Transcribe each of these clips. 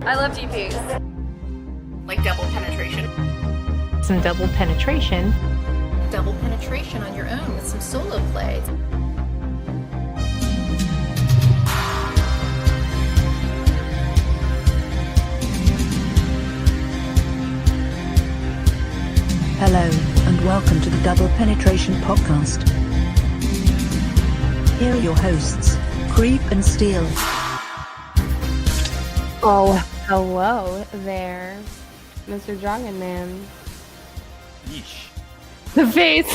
I love DPs. Like double penetration. Some double penetration. Double penetration on your own with some solo play. Hello, and welcome to the Double Penetration Podcast. Here are your hosts, Creep and Steele. Oh, hello there, Mr. Jogging Man. Yeesh. The face.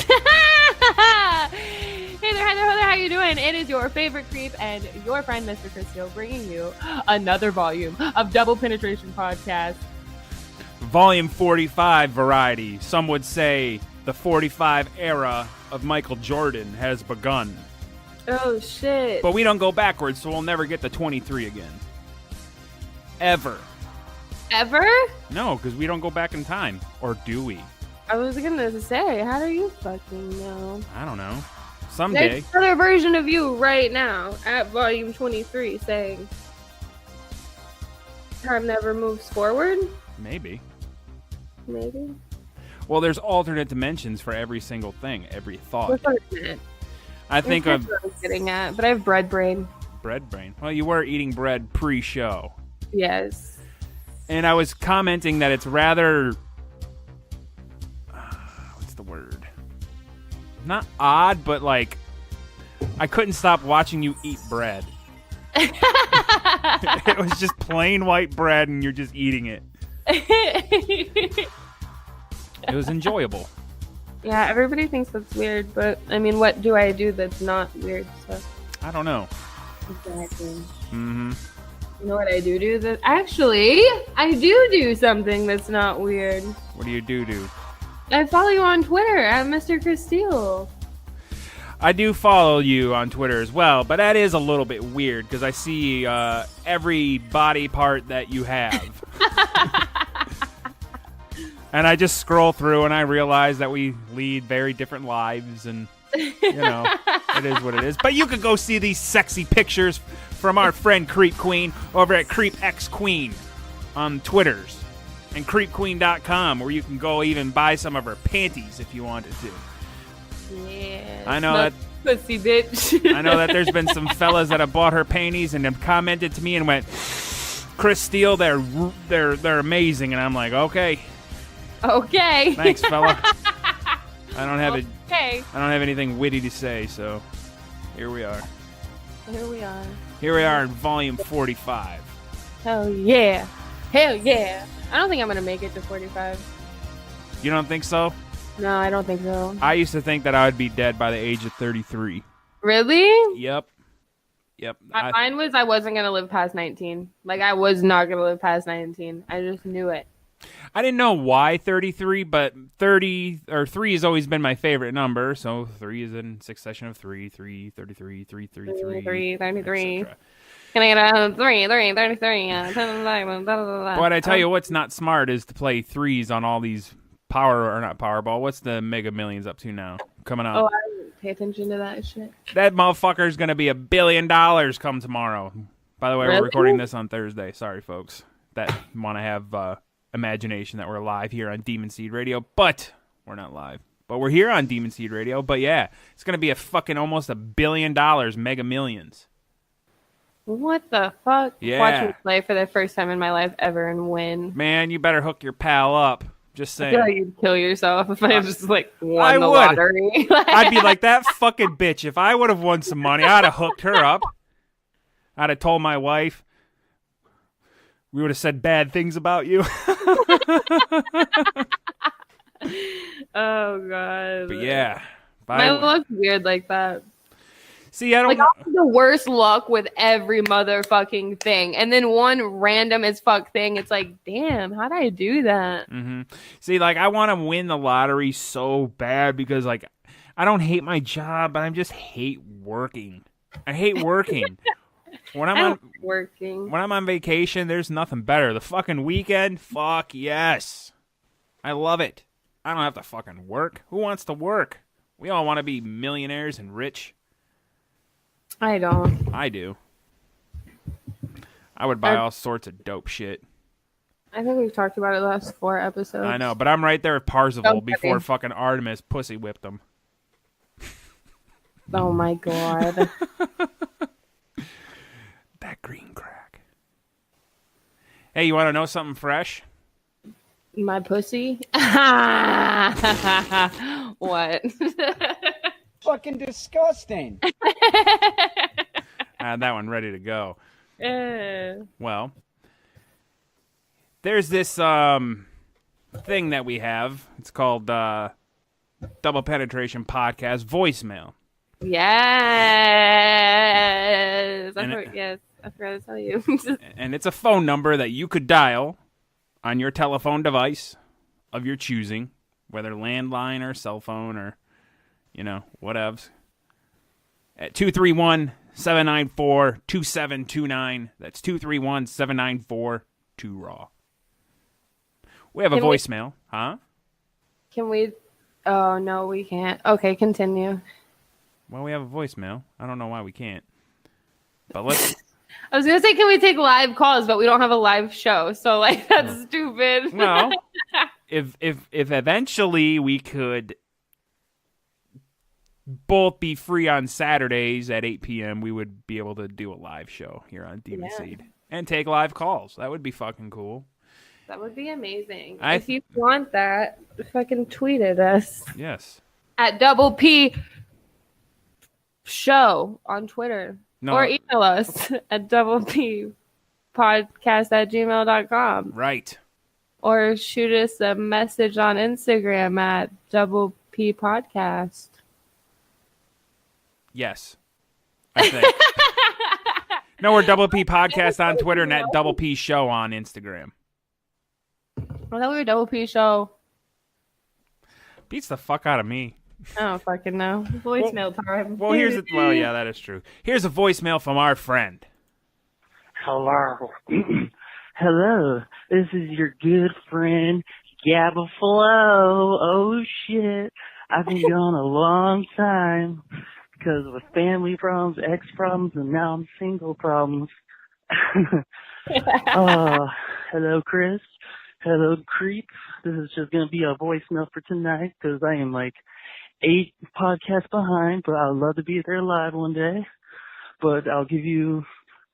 Hey there, Heather, how you doing? It is your favorite creep and your friend, Mr. Christo, bringing you another volume of Double Penetration Podcast. Volume 45 variety. Some would say the 45 era of Michael Jordan has begun. Oh, shit. But we don't go backwards, so we'll never get to 23 again. Ever. Ever? No, because we don't go back in time. Or do we? I was gonna say, how do you fucking know? I don't know. Someday. There's another version of you right now at volume 23 saying time never moves forward? Maybe. Maybe. Well, there's alternate dimensions for every single thing, every thought. What's alternate? I think of That's what I'm getting at, but I have bread brain. bread brain. Well, you were eating bread pre-show. Yes. And I was commenting that it's rather... what's the word? Not odd, but like... I couldn't stop watching you eat bread. It was just plain white bread and you're just eating it. It was enjoyable. Yeah, everybody thinks that's weird, but I mean, what do I do that's not weird? So I don't know. exactly. Mm-hmm. You know what I do? That actually, I do something that's not weird. What do you do? I follow you on Twitter at Mr. Christille. I do follow you on Twitter as well, but that is a little bit weird because I see every body part that you have. And I just scroll through and I realize that we lead very different lives and, you know, it is what it is. But you could go see these sexy pictures from our friend Creep Queen over at CreepXQueen on Twitters and CreepQueen.com where you can go even buy some of her panties if you wanted to. Yeah. I know that pussy bitch. I know that there's been some fellas that have bought her panties and have commented to me and went, "Chris Steele, they're amazing," and I'm like, okay. Okay. Thanks, fella. I don't have Okay. I don't have anything witty to say, so here we are. Here we are. Here we are in volume 45. Hell yeah. Hell yeah. I don't think I'm gonna make it to 45. You don't think so? No, I don't think so. I used to think that I would be dead by the age of 33. Really? Yep. Mine was I wasn't gonna live past 19. Like I was not gonna live past 19. I just knew it. I didn't know why 33, but 3 has always been my favorite number. So 3 is in succession of 3, 33, 3, 33. 33. etc. Can I get a 3, 33? But I tell you what's not smart is to play 3s on all these not Powerball. What's the Mega Millions up to now? Coming up. Oh, I didn't pay attention to that shit. That motherfucker's going to be $1 billion come tomorrow. By the way, Really? We're recording this on Thursday. Sorry, folks that want to have imagination that we're live here on Demon Seed Radio, but we're not live. But we're here on Demon Seed Radio. But yeah, it's going to be a fucking almost $1 billion Mega Millions. What the fuck? Yeah. Watch me play for the first time in my life ever and win. Man, you better hook your pal up. Just I saying. feel like you'd kill yourself if I just like won I the would. lottery. I'd be like, that fucking bitch. If I would have won some money, I'd have hooked her up. I'd have told my wife. We would have said bad things about you. Oh god. But yeah. My luck's weird like that. See, I don't Like I have the worst luck with every motherfucking thing, and then one random as fuck thing. It's like, damn, how'd I do that? Mm-hmm. See, like, I want to win the lottery so bad because, like, I don't hate my job, but I just hate working. I hate working. When I'm on vacation, there's nothing better. The fucking weekend, fuck yes. I love it. I don't have to fucking work. Who wants to work? We all want to be millionaires and rich. I don't. I do. I would buy all sorts of dope shit. I think we've talked about it the last 4 episodes. I know, but I'm right there with Parzival before fucking Artemis pussy whipped him. Oh my god. That green crack. Hey, you want to know something fresh? My pussy? What? Fucking disgusting. I had that one ready to go. Well, there's this thing that we have. It's called Double Penetration Podcast voicemail. Yes. I forgot to tell you. And it's a phone number that you could dial on your telephone device of your choosing, whether landline or cell phone or, whatevs. At 231-794-2729. That's 231-794-2RAW. We have a voicemail, huh? Can we? Oh, no, we can't. Okay, continue. Well, we have a voicemail. I don't know why we can't. But let's... I was going to say, can we take live calls, but we don't have a live show. So, that's stupid. Well, if eventually we could both be free on Saturdays at 8 p.m., we would be able to do a live show here on Demon Seed and take live calls. That would be fucking cool. That would be amazing. If you want that, fucking tweet at us. Yes. At Double P Show on Twitter. No. Or email us at doublepodcast@gmail.com. Right. Or shoot us a message on Instagram at Double P Podcast. Yes. I think. No, we're Double P Podcast on Twitter and at Double P Show on Instagram. I thought we were Double P Show. Beats the fuck out of me. I don't fucking know. Voicemail time. Well, yeah, that is true. Here's a voicemail from our friend. Hello. Hello. This is your good friend, Gabba Flow. Oh, shit. I've been gone a long time because of family problems, ex problems, and now I'm single problems. Hello, Chris. Hello, Creep. This is just going to be a voicemail for tonight because I am 8 podcasts behind, but I'd love to be there live one day. But I'll give you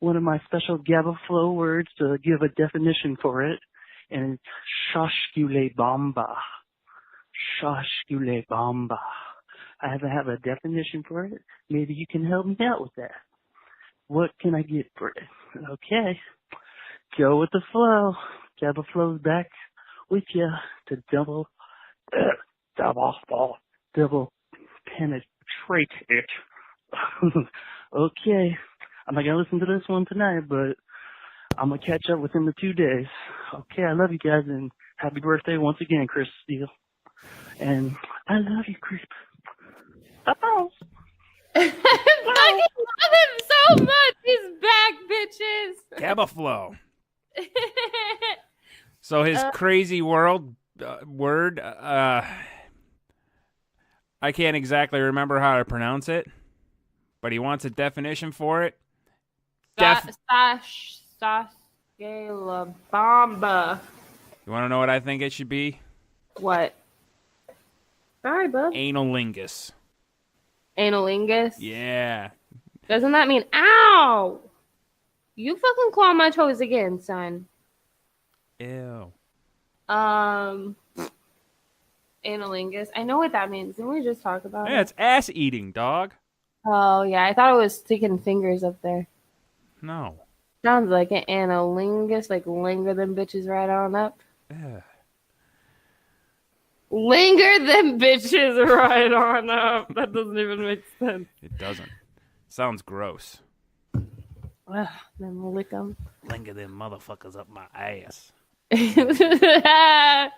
one of my special Gabba Flow words to give a definition for it, and it's Shashkule Bamba. Shashkule Bamba. I haven't have a definition for it. Maybe you can help me out with that. What can I get for it? Okay. Go with the flow. Gabba Flow's back with you to double penetrate it. Okay. I'm not going to listen to this one tonight, but I'm going to catch up within the 2 days. Okay, I love you guys, and happy birthday once again, Chris Steele. And I love you, Creep. Bye-bye. I fucking love him so much. He's back, bitches. Gabba Flow. So his crazy word, I can't exactly remember how to pronounce it, but he wants a definition for it. Sashkela Bamba. You want to know what I think it should be? What? Sorry, bub. Analingus. Analingus? Yeah. Doesn't that mean ow? You fucking claw my toes again, son. Ew. Analingus. I know what that means. Didn't we just talk about it? Yeah, it's ass eating, dog. Oh, yeah. I thought it was sticking fingers up there. No. Sounds like an analingus, like linger them bitches right on up. Yeah. Linger them bitches right on up. That doesn't even make sense. It doesn't. Sounds gross. Ugh, then lick them. Linger them motherfuckers up my ass. Oh,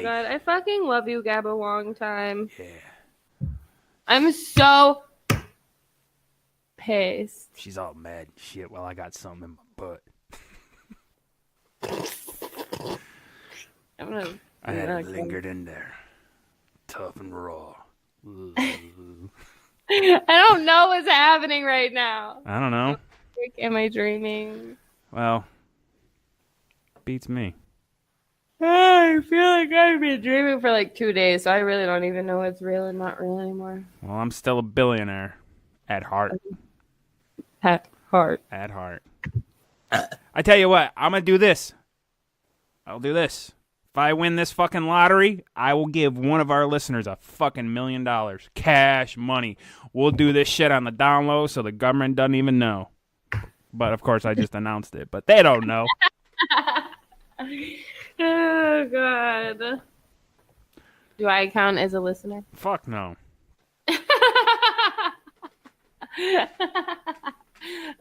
God. I fucking love you, Gabba Wong time. Yeah. I'm so pissed. She's all mad and shit while I got something in my butt. I had it lingered in there. Tough and raw. I don't know what's happening right now. I don't know. Am I dreaming? Well, beats me. I feel like I've been dreaming for like 2 days, so I really don't even know what's real and not real anymore. Well, I'm still a billionaire. At heart. At heart. At heart. I tell you what, I'm going to do this. I'll do this. If I win this fucking lottery, I will give one of our listeners a fucking $1 million. Cash money. We'll do this shit on the down low so the government doesn't even know. But, of course, I just announced it. But they don't know. Oh, God. Do I count as a listener? Fuck no.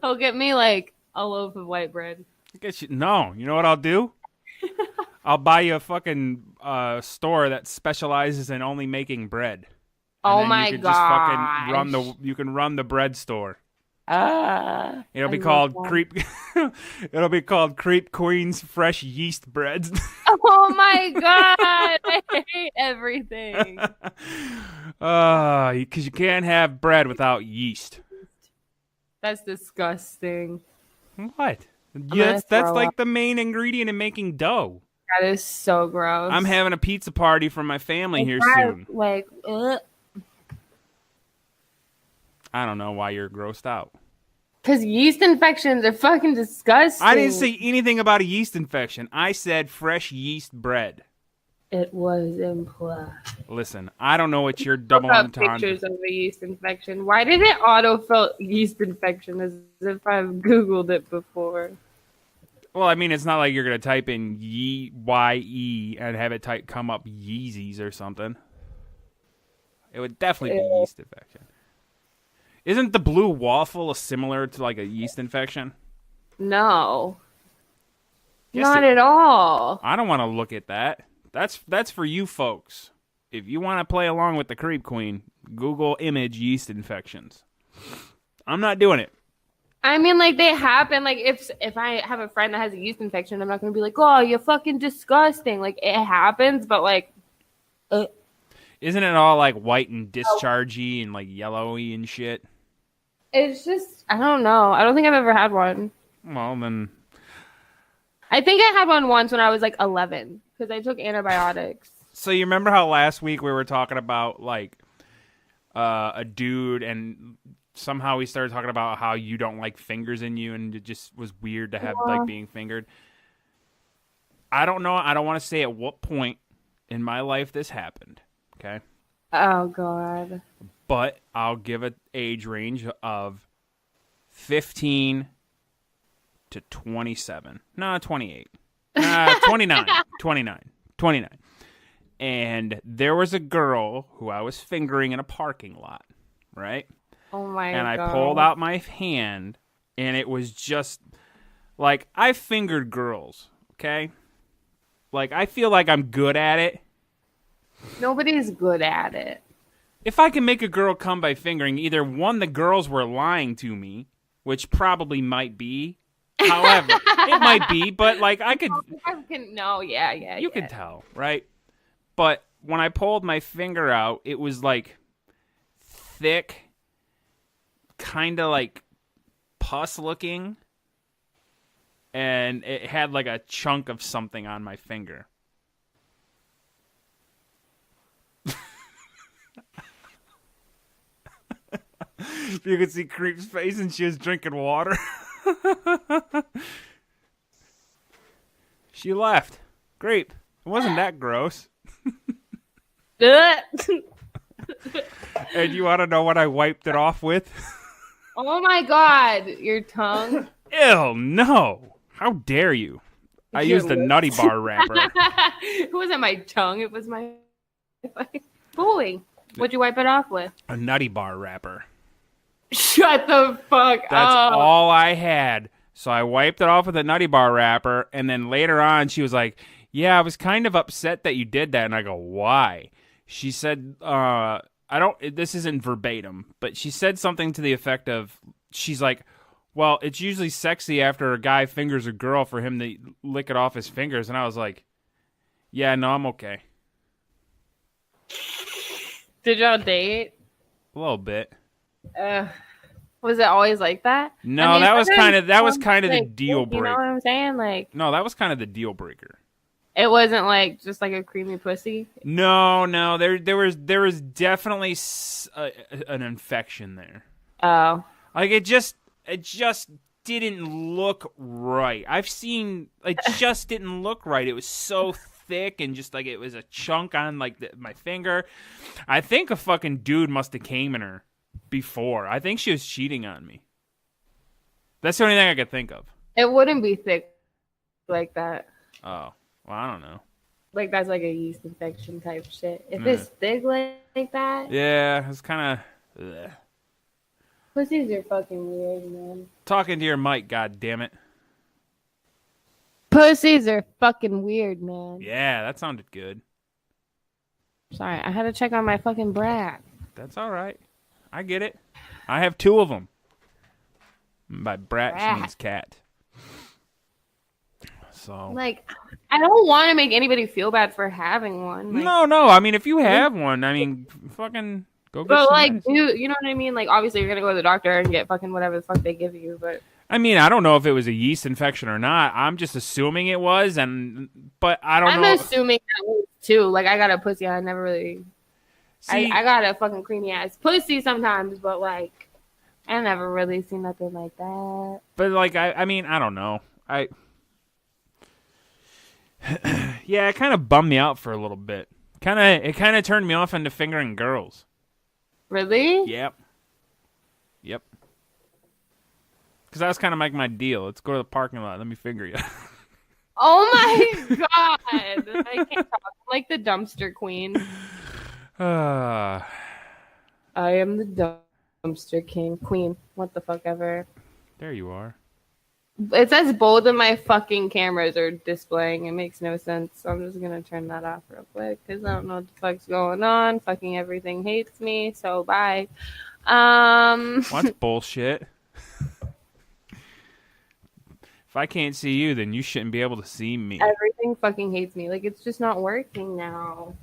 He'll get me, like, a loaf of white bread. No. You know what I'll do? I'll buy you a fucking store that specializes in only making bread. Oh my god! You can run the bread store. It'll be I called love that. Creep. It'll be called Creep Queen's Fresh Yeast Breads. Oh my god! I hate everything. Because you can't have bread without yeast. That's disgusting. What? gonna Yes, that's throw like up. the main ingredient in making dough. That is so gross. I'm having a pizza party for my family here soon. Like, I don't know why you're grossed out. because yeast infections are fucking disgusting. I didn't say anything about a yeast infection. I said fresh yeast bread. It was implied. Listen, I don't know what you're double Look up entendre. pictures of a yeast infection. Why did it autofill yeast infection as if I've Googled it before? Well, I mean, it's not like you're going to type in Y-E and have it come up Yeezys or something. It would definitely be yeast infection. Isn't the blue waffle similar to like a yeast infection? No. Yes, Not at all. I don't want to look at that. That's for you folks. If you want to play along with the Creep Queen, Google image yeast infections. I'm not doing it. I mean, like, they happen. Like, if I have a friend that has a yeast infection, I'm not going to be like, oh, you're fucking disgusting. Like, it happens, but, like... Isn't it all, like, white and dischargey and, like, yellowy and shit? It's just... I don't know. I don't think I've ever had one. Well, then... I think I had one once when I was, like, 11. Because I took antibiotics. So you remember how last week we were talking about, like, a dude and... Somehow we started talking about how you don't like fingers in you, and it just was weird to have like being fingered. I don't know. I don't want to say at what point in my life this happened. Okay. Oh, God. But I'll give an age range of 15 to 27. No, 28. 29. 29. And there was a girl who I was fingering in a parking lot, right? Oh my and God. I pulled out my hand, and it was just like I fingered girls, okay? Like I feel like I'm good at it. Nobody's good at it. If I can make a girl come by fingering, either one, the girls were lying to me, which probably might be. However, it might be, but like I could. You could tell, right? But when I pulled my finger out, it was like thick. Kind of like pus looking, and it had like a chunk of something on my finger. You could see Creep's face, and she was drinking water. She left. Creep. It wasn't that gross. And you want to know what I wiped it off with? Oh my God, your tongue. Ew, no. How dare you? I used a Nutty Bar wrapper. It wasn't my tongue, it was my bowling. What'd you wipe it off with? A Nutty Bar wrapper. Shut the fuck up. That's all I had. So I wiped it off with a Nutty Bar wrapper, and then later on she was like, yeah, I was kind of upset that you did that. And I go, why? She said, this isn't verbatim, but she said something to the effect of, she's like, well, it's usually sexy after a guy fingers a girl for him to lick it off his fingers. And I was like, yeah, no, I'm okay. Did y'all date? A little bit. Was it always like that? No, I mean, that was kind of the like, deal breaker. You know what I'm saying? Like, no, that was kind of the deal breaker. It wasn't like just like a creamy pussy. No. There was definitely an infection there. Oh. Like it just didn't look right. I've seen it just didn't look right. It was so thick and just like it was a chunk on like my finger. I think a fucking dude must have came in her before. I think she was cheating on me. That's the only thing I could think of. It wouldn't be thick like that. Oh, well, I don't know. Like that's like a yeast infection type shit. If it's thick like that. Yeah, it's kind of. Pussies are fucking weird, man. Talking to your mic, god damn it. Pussies are fucking weird, man. Yeah, that sounded good. Sorry, I had to check on my fucking brat. That's all right. I get it. I have 2 of them. By brat, she means cat. So, like, I don't want to make anybody feel bad for having one. Like, no. I mean, if you have one, I mean, fucking go get but some like, medicine. you know what I mean? Like, obviously, you're gonna go to the doctor and get fucking whatever the fuck they give you. But I mean, I don't know if it was a yeast infection or not. I'm just assuming it was, but I don't know. I'm assuming that was too. Like, I got a pussy. I never really. See, I got a fucking creamy ass pussy sometimes, but like, I never really seen nothing like that. but like, I mean, I don't know. Yeah, it kind of bummed me out for a little bit. It kind of turned me off into fingering girls. Really? Yep. Because that was kind of like my deal. Let's go to the parking lot. Let me finger you. Oh my god! I can't talk. I'm like the dumpster queen. I am the dumpster queen. What the fuck ever. There you are. It says both of my fucking cameras are displaying. It makes no sense. So I'm just gonna turn that off real quick because I don't know what the fuck's going on. Fucking everything hates me. So bye. That's bullshit. If I can't see you, then you shouldn't be able to see me. Everything fucking hates me. Like, it's just not working now.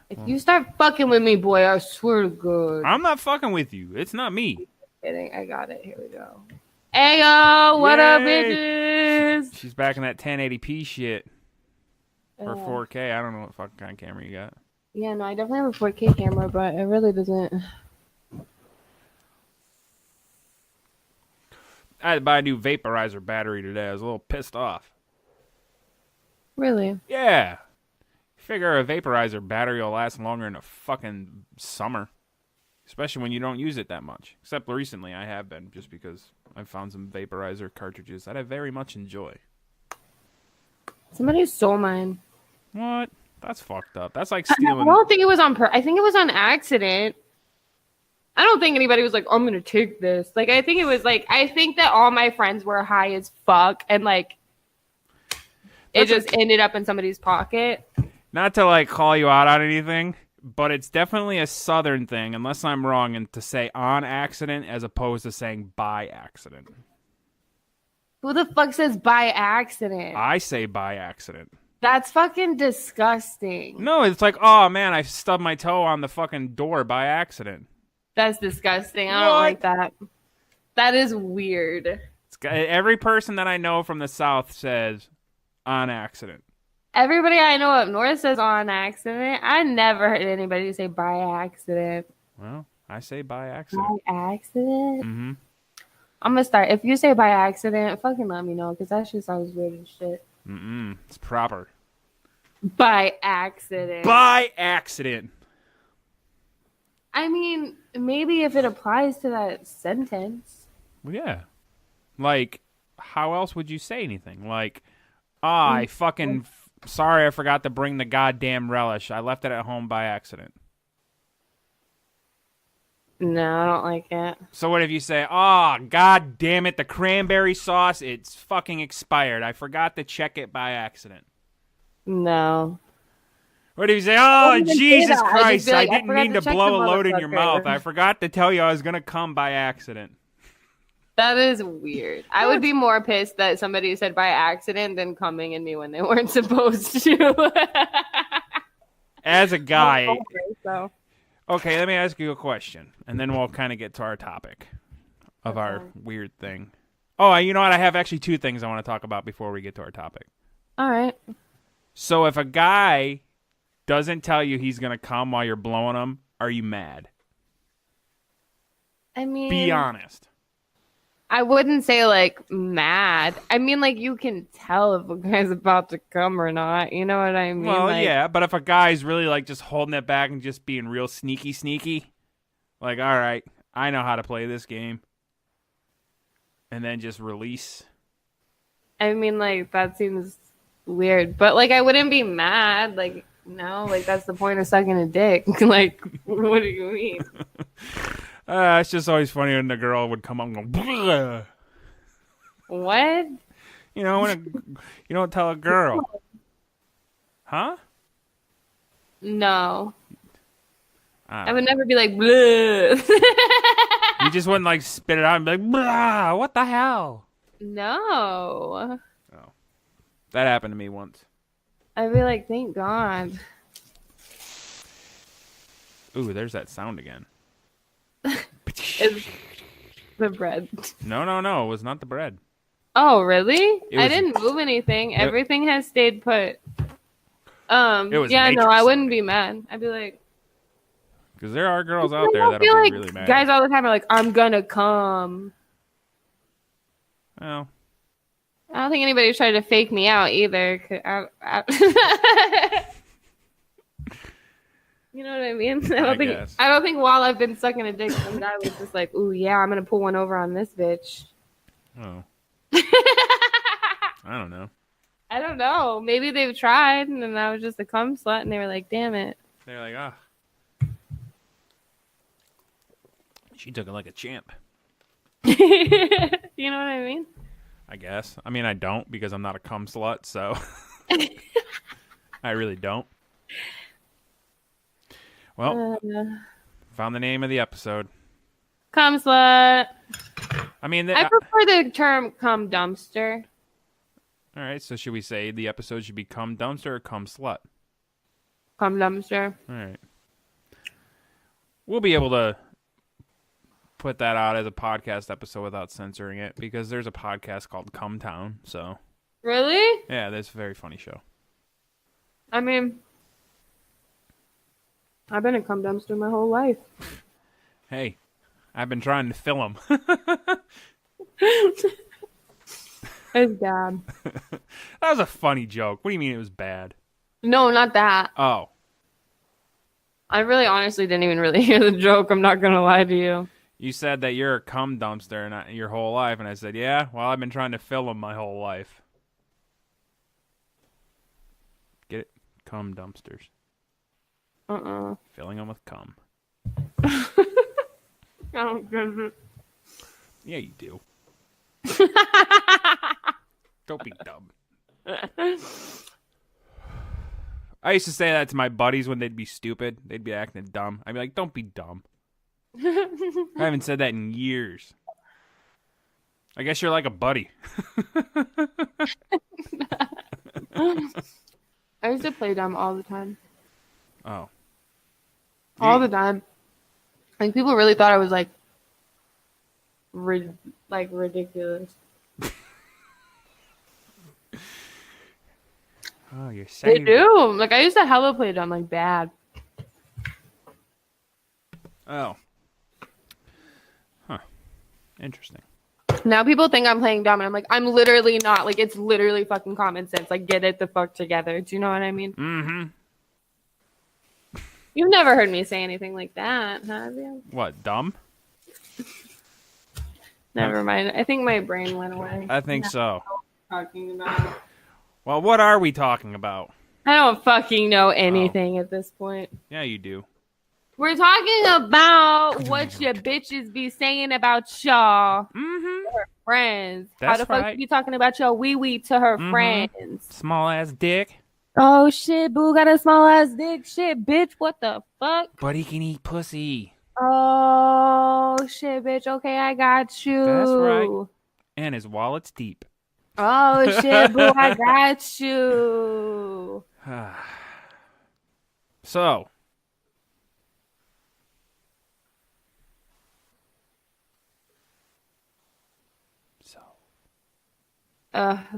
If you start fucking with me, boy, I swear to God. I'm not fucking with you. It's not me. Kidding. I got it. Here we go. Ayo, what up, bitches? She's back in that 1080p shit. Or 4K. I don't know what fucking kind of camera you got. Yeah, no, I definitely have a 4K camera, but it really doesn't. I had to buy a new vaporizer battery today. I was a little pissed off. Really? Yeah. Figure a vaporizer battery will last longer in a fucking summer. Especially when you don't use it that much. Except recently I have been, just because I found some vaporizer cartridges that I very much enjoy. Somebody stole mine. What? That's fucked up. That's like stealing. I don't think it was on I think it was on accident. I don't think anybody was like, I'm going to take this. Like, I think it was like, I think that all my friends were high as fuck. And like, it just ended up in somebody's pocket. Not to like call you out on anything, but it's definitely a Southern thing, unless I'm wrong, and to say on accident as opposed to saying by accident. Who the fuck says by accident? I say by accident. That's fucking disgusting. No, it's like, oh man, I stubbed my toe on the fucking door by accident. That's disgusting. I don't like that. That is weird. Every person that I know from the South says on accident. Everybody I know up north says on accident. I never heard anybody say by accident. Well, I say by accident. By accident? Mm-hmm. I'm gonna start. If you say by accident, fucking let me know, because that shit sounds weird as shit. It's proper. By accident. By accident. I mean, maybe if it applies to that sentence. Well, yeah. Like, how else would you say anything? Like, I fucking... Sorry, I forgot to bring the goddamn relish. I left it at home by accident. No, I don't like it. So what if you say, god damn it, the cranberry sauce, it's fucking expired. I forgot to check it by accident. No. What if you say, Jesus Christ, like, I didn't mean to blow a load in your mouth. I forgot to tell you I was going to come by accident. That is weird. I would be more pissed that somebody said by accident than coming in me when they weren't supposed to. As a guy. So. Okay, let me ask you a question, and then we'll kind of get to our topic of our weird thing. Oh, you know what? I have actually 2 things I want to talk about before we get to our topic. All right. So if a guy doesn't tell you he's gonna come while you're blowing him, are you mad? I mean, Be honest. I wouldn't say like mad. I mean, like you can tell if a guy's about to come or not. You know what I mean? Well, like, yeah, but if a guy's really like just holding it back and just being real sneaky, like, all right, I know how to play this game, and then just release. I mean, like that seems weird, but like I wouldn't be mad. Like, no, like that's the point of sucking a dick. Like, what do you mean? It's just always funny when the girl would come up and go, "Bleh." What? You know, when you don't tell a girl. Huh? No. I I would never be like, bleh. You just wouldn't like spit it out and be like, "Blah, what the hell?" No. Oh. That happened to me once. I'd be like, thank God. Ooh, there's that sound again. It's the bread. No. It was not the bread. Oh, really? It was- I didn't move anything. Everything has stayed put. It was Yeah, no, Matrix. I wouldn't be mad. I'd be like, Because there are girls out there I that'll feel be like really mad. guys all the time are like, I'm gonna come. Well, I don't think anybody's tried to fake me out either. You know what I mean? I guess. I don't think while I've been sucking a dick, some guy was just like, "Ooh, yeah, I'm gonna pull one over on this bitch." oh. I don't know. I don't know. Maybe they've tried, and then I was just a cum slut, and they were like, "Damn it." They're like, ah. She took it like a champ. You know what I mean? I guess. I mean, I don't because I'm not a cum slut, so. I really don't. Well, found the name of the episode. Cum slut. I mean, I prefer the term cum dumpster. all right, so should we say the episode should be cum dumpster or cum slut? Cum dumpster. All right. We'll be able to put that out as a podcast episode without censoring it because there's a podcast called Cum Town, so. Really? Yeah, that's a very funny show. I mean, I've been a cum dumpster my whole life. Hey, I've been trying to fill them. It's bad. That was a funny joke. What do you mean it was bad? No, not that. Oh. I really honestly didn't even really hear the joke. I'm not going to lie to you. You said that you're a cum dumpster your whole life, and I said, yeah, well, I've been trying to fill them my whole life. Get it? Cum dumpsters. Filling them with cum. I don't get it. Yeah, you do. Don't be dumb. I used to say that to my buddies when they'd be stupid. They'd be acting dumb. I'd be like, don't be dumb. I haven't said that in years. I guess you're like a buddy. I used to play dumb all the time. Oh. All the time. Like, people really thought I was, like ridiculous. Oh, you're They saying do. Like, I used to hella play dumb, like, bad. Oh. Huh. Interesting. Now people think I'm playing dumb, and I'm like, I'm literally not. Like, it's literally fucking common sense. Like, get it the fuck together. Do you know what I mean? Mm-hmm. You've never heard me say anything like that, have you? What, dumb? Never mind. I think my brain went away. I think so. Talking about. Well, what are we talking about? I don't fucking know anything at this point. Yeah, you do. We're talking about what your bitches be saying about y'all. Mm-hmm. Her friends. That's How the fuck right. you be talking about your wee-wee to her friends? Small ass dick. Oh, shit, boo got a small ass dick. Shit, bitch, what the fuck? But he can eat pussy. Oh, shit, bitch. Okay, I got you. That's right. And his wallet's deep. Oh, shit, boo, I got you. So.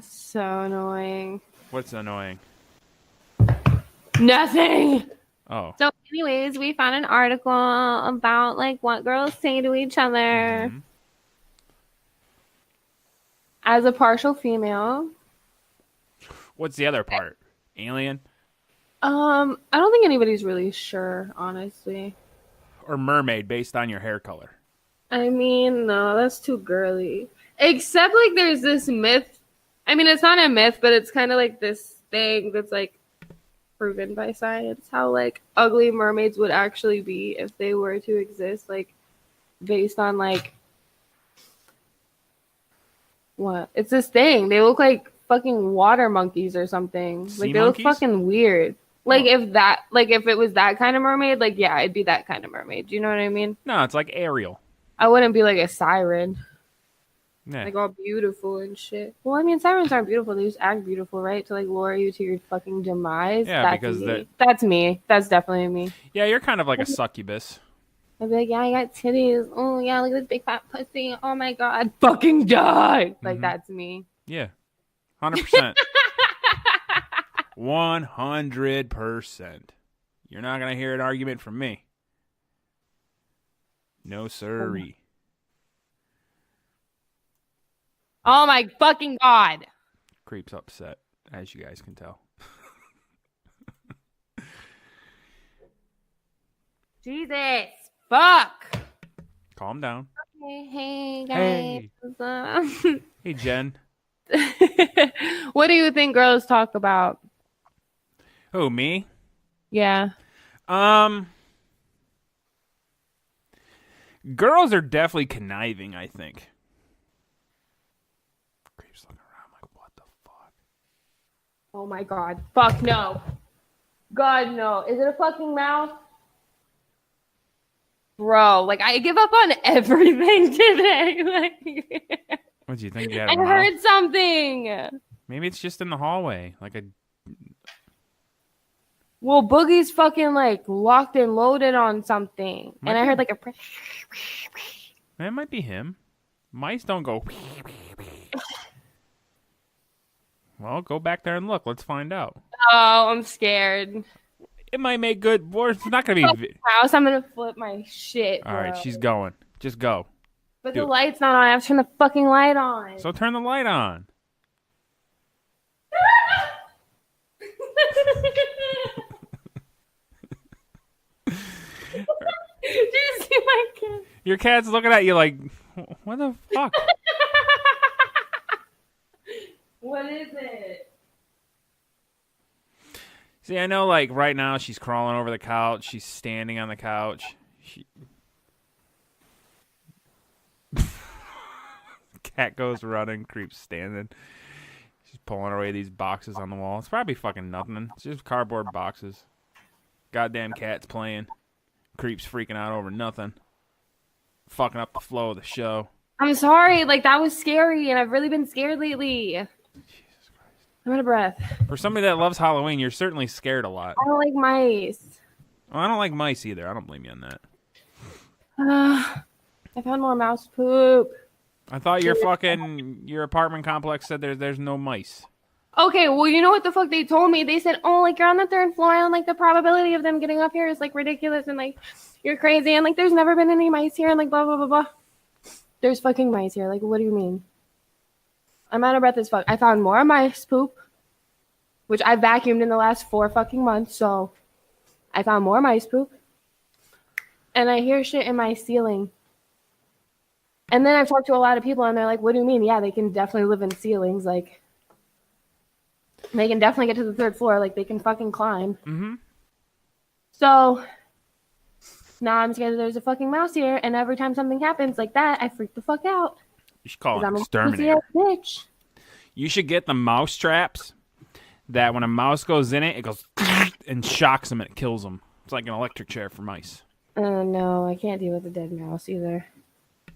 So annoying. What's annoying? Nothing. Oh. So, anyways, we found an article about like what girls say to each other. Mm-hmm. As a partial female. What's the other part? Alien? I don't think anybody's really sure, honestly. Or mermaid based on your hair color? I mean, no, that's too girly. Except like there's this myth. I mean, it's not a myth, but it's kind of like this thing that's like proven by science how like ugly mermaids would actually be if they were to exist, like based on like what? It's this thing. They look like fucking water monkeys or something. Sea like they monkeys? look fucking weird. Like if it was that kind of mermaid, like yeah, I'd be that kind of mermaid. Do you know what I mean? No, it's like Ariel. I wouldn't be like a siren. Yeah. Like all beautiful and shit. Well, I mean, sirens aren't beautiful. They just act beautiful, right? To like lure you to your fucking demise. Yeah, that's because me. That's me. That's definitely me. Yeah, you're kind of like a succubus. I'd be like, yeah, I got titties. Oh yeah, look at this big fat pussy. Oh my god, fucking die. Like that's me. Yeah, 100%. 100%. You're not gonna hear an argument from me. No sirree. Oh my fucking god. Creep's upset, as you guys can tell. Jesus. Fuck. Calm down. Hey guys. Hey, Jen. What do you think girls talk about? Who, me? Yeah. Girls are definitely conniving, I think. Creep's looking around like, what the fuck? Oh my god. Fuck no. God no. Is it a fucking mouse? Bro, like I give up on everything today. Like What do you think? You had a I mouse? heard something. Maybe it's just in the hallway, like a. Well, Boogie's fucking like locked and loaded on something, and I heard like a. It might be him. Mice don't go. Well, go back there and look. Let's find out. Oh, I'm scared. It might make good. Or it's not gonna be. House, I'm gonna flip my shit. All right, bro. she's going. Just go. But Do the it. light's not on. I have to turn the fucking light on. So turn the light on. Did you see my cat? Your cat's looking at you like, what the fuck? What is it? See, I know, like, right now she's crawling over the couch. She's standing on the couch. Cat goes running. Creep's standing. She's pulling away these boxes on the wall. It's probably fucking nothing. It's just cardboard boxes. Goddamn cat's playing. Creep's freaking out over nothing. Fucking up the flow of the show. I'm sorry. Like, that was scary, and I've really been scared lately. Jesus Christ. I'm out of breath. For somebody that loves Halloween, you're certainly scared a lot. I don't like mice. Well, I don't like mice either. I don't blame you on that. I found more mouse poop. I thought your apartment complex said there's no mice. Okay, well, you know what the fuck they told me? They said, oh, like, you're on the third floor, and, like, the probability of them getting up here is, like, ridiculous, and, like, you're crazy, and, like, there's never been any mice here, and, like, blah, blah, blah, blah. There's fucking mice here. Like, what do you mean? I'm out of breath as fuck. I found more mice poop, which I vacuumed in the last 4 fucking months, so I found more mice poop. And I hear shit in my ceiling. And then I've talked to a lot of people, and they're like, what do you mean? Yeah, they can definitely live in ceilings, like... They can definitely get to the third floor. Like, they can fucking climb. Mm-hmm. So, now I'm scared that there's a fucking mouse here, and every time something happens like that, I freak the fuck out. You should call 'Cause it I'm a exterminator. pussy-ass bitch. You should get the mouse traps that when a mouse goes in it, it goes and shocks them and it kills them. It's like an electric chair for mice. No, I can't deal with a dead mouse either.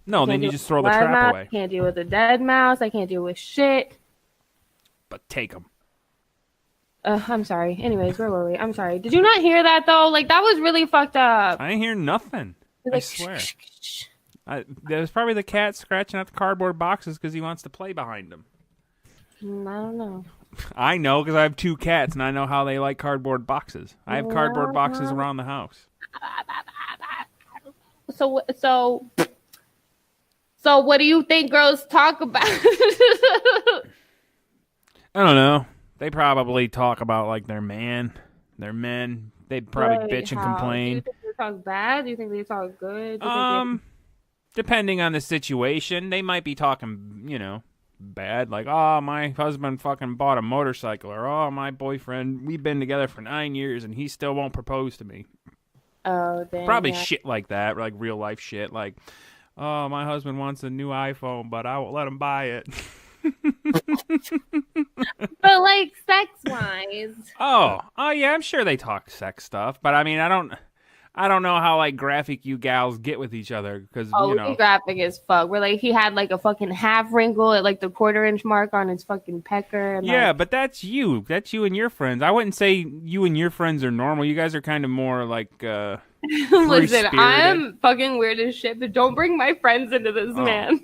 No, then Can't you deal just with throw the a live trap mouse, away. Can't deal with a dead mouse. I can't deal with shit. But take them. I'm sorry. Anyways, where were we? I'm sorry. Did you not hear that, though? Like, that was really fucked up. I didn't hear nothing. Like, I swear. That was probably the cat scratching at the cardboard boxes because he wants to play behind them. I don't know. I know because I have 2 cats and I know how they like cardboard boxes. I have cardboard boxes around the house. So what do you think girls talk about? I don't know. They probably talk about like their men. They'd probably bitch and complain. Do you think they talk bad? Do you think they talk good? Depending on the situation, they might be talking, bad. Like, oh, my husband fucking bought a motorcycle, or oh, my boyfriend, we've been together for 9 years and he still won't propose to me. Oh, damn. Probably shit like that, like real life shit. Like, oh, my husband wants a new iPhone, but I won't let him buy it. But like sex wise. Oh yeah, I'm sure they talk sex stuff, but I mean, I don't know how like graphic you gals get with each other because graphic as fuck. Where like he had like a fucking half wrinkle at like the 1/4 inch mark on his fucking pecker. And, yeah, but that's you and your friends. I wouldn't say you and your friends are normal. You guys are kind of more like. Listen, I'm fucking weird as shit, but don't bring my friends into this, man.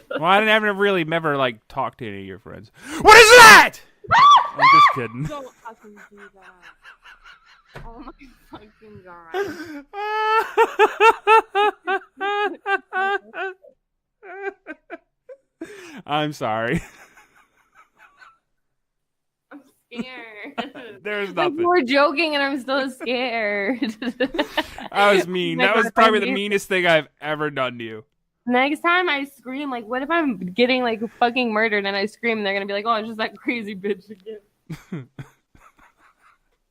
Well, I never really like talked to any of your friends. What is that? I'm just kidding. Don't fucking do that. Oh my fucking god. I'm sorry. I'm scared. There's nothing. Like, we're joking and I'm still scared. That was mean. That was probably the meanest thing I've ever done to you. Next time I scream, like, what if I'm getting, like, fucking murdered and I scream and they're going to be like, oh, it's just that crazy bitch again.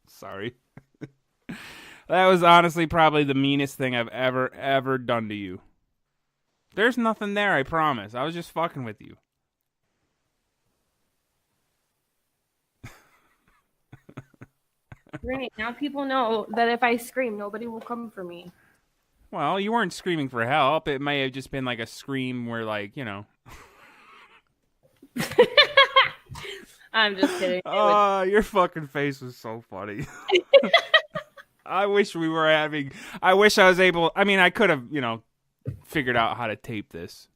Sorry. That was honestly probably the meanest thing I've ever done to you. There's nothing there, I promise. I was just fucking with you. Great. Now people know that if I scream, nobody will come for me. Well, you weren't screaming for help. It may have just been like a scream where, like, I'm just kidding. Oh, your fucking face was so funny. I wish we were having... I wish I was able... I mean, I could have, figured out how to tape this.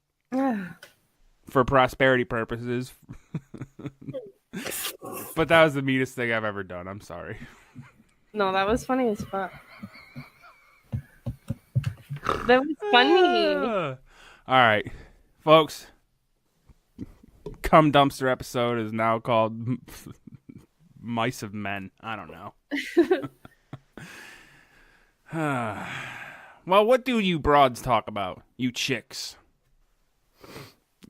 For prosperity purposes. But that was the meanest thing I've ever done. I'm sorry. No, that was funny as fuck. That was funny. All right, folks. Cum Dumpster episode is now called Mice of Men. I don't know. Well, what do you broads talk about? You chicks.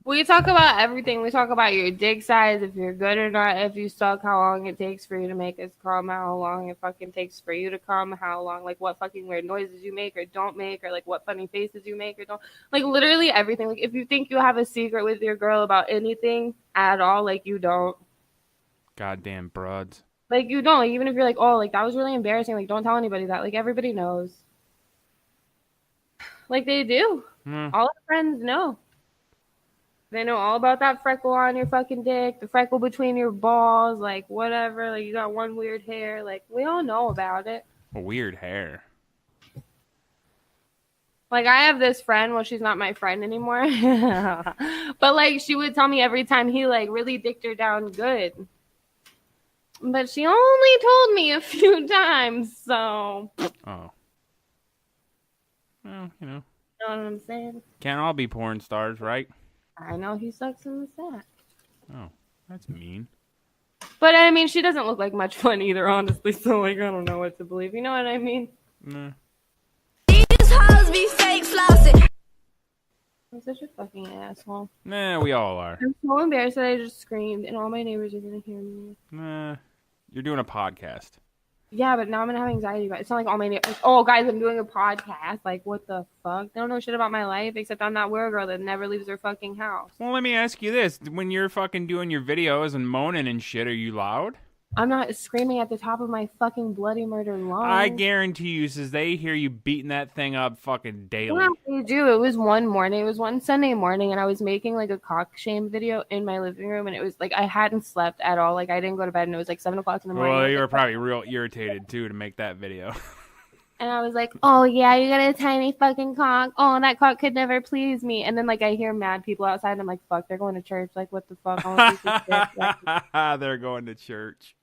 We talk about everything. We talk about your dick size, if you're good or not, if you suck, how long it takes for you to make us come, how long it fucking takes for you to come, how long, like, what fucking weird noises you make or don't make, or, like, what funny faces you make or don't. Like, literally everything. Like, if you think you have a secret with your girl about anything at all, like, you don't. Goddamn broads. Like, you don't. Like, even if you're like, oh, like, that was really embarrassing. Like, don't tell anybody that. Like, everybody knows. Like, they do. All our friends know. They know all about that freckle on your fucking dick, the freckle between your balls, like, whatever. Like, you got one weird hair. Like, we all know about it. Weird hair. Like, I have this friend. Well, she's not my friend anymore. But, like, she would tell me every time he, like, really dicked her down good. But she only told me a few times, so. Oh. Well, Know what I'm saying? Can't all be porn stars, right? I know he sucks in the sack. Oh, that's mean. But, I mean, she doesn't look like much fun either, honestly. So, like, I don't know what to believe. You know what I mean? Nah. These hoes be fake flossing. I'm such a fucking asshole. Nah, we all are. I'm so embarrassed that I just screamed, and all my neighbors are going to hear me. Nah. You're doing a podcast. Yeah, but now I'm going to have anxiety about it. It's not like all my neighbors, like, oh, guys, I'm doing a podcast. Like, what the fuck? They don't know shit about my life, except I'm that weird girl that never leaves her fucking house. Well, let me ask you this. When you're fucking doing your videos and moaning and shit, are you loud? I'm not screaming at the top of my fucking bloody murder lungs. I guarantee you, says they hear you beating that thing up fucking daily. Yeah, they do. It was one morning. It was one Sunday morning, and I was making, like, a cock shame video in my living room, and it was, like, I hadn't slept at all. Like, I didn't go to bed, and it was, like, 7 o'clock in the morning. Well, you were probably real irritated, too, to make that video. And I was like, oh, yeah, you got a tiny fucking cock. Oh, that cock could never please me. And then, like, I hear mad people outside. And I'm like, fuck, they're going to church. Like, what the fuck? I want to see this shit. Like, they're going to church.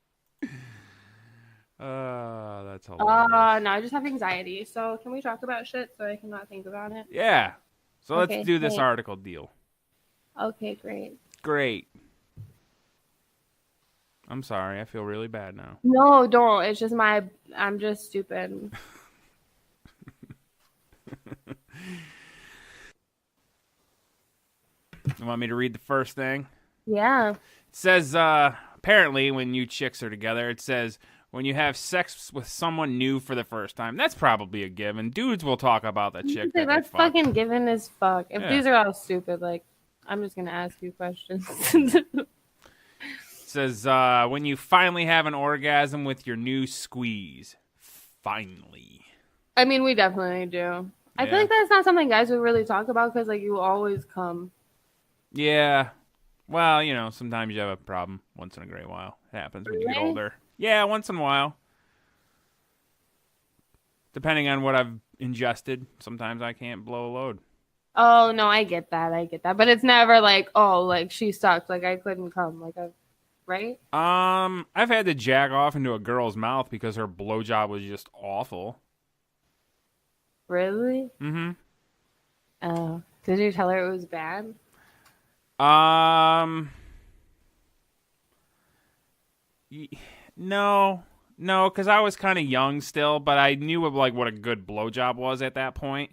That's hilarious. no, I just have anxiety. So can we talk about shit so I cannot think about it? Yeah. So let's Okay, do this great. article deal. Okay, great. Great. I'm sorry. I feel really bad now. No, don't. It's just I'm just stupid. You want me to read the first thing? Yeah. It says, apparently when you chicks are together, it says, when you have sex with someone new for the first time. That's probably a given. Dudes will talk about the chick that That's they fucked. fucking given as fuck. If Yeah. these are all stupid, like, I'm just going to ask you questions. It says, when you finally have an orgasm with your new squeeze. Finally. I mean, we definitely do. I feel Yeah. like that's not something guys would really talk about because, like, you always come. Yeah. Well, you know, sometimes you have a problem once in a great while. It happens when you get Really? older. Yeah, once in a while. Depending on what I've ingested, sometimes I can't blow a load. Oh, no, I get that. But it's never like, oh, like, she sucked. Like, I couldn't come. Like, right? I've had to jack off into a girl's mouth because her blowjob was just awful. Really? Mm-hmm. Oh. Did you tell her it was bad? No, because I was kind of young still, but I knew what a good blowjob was at that point.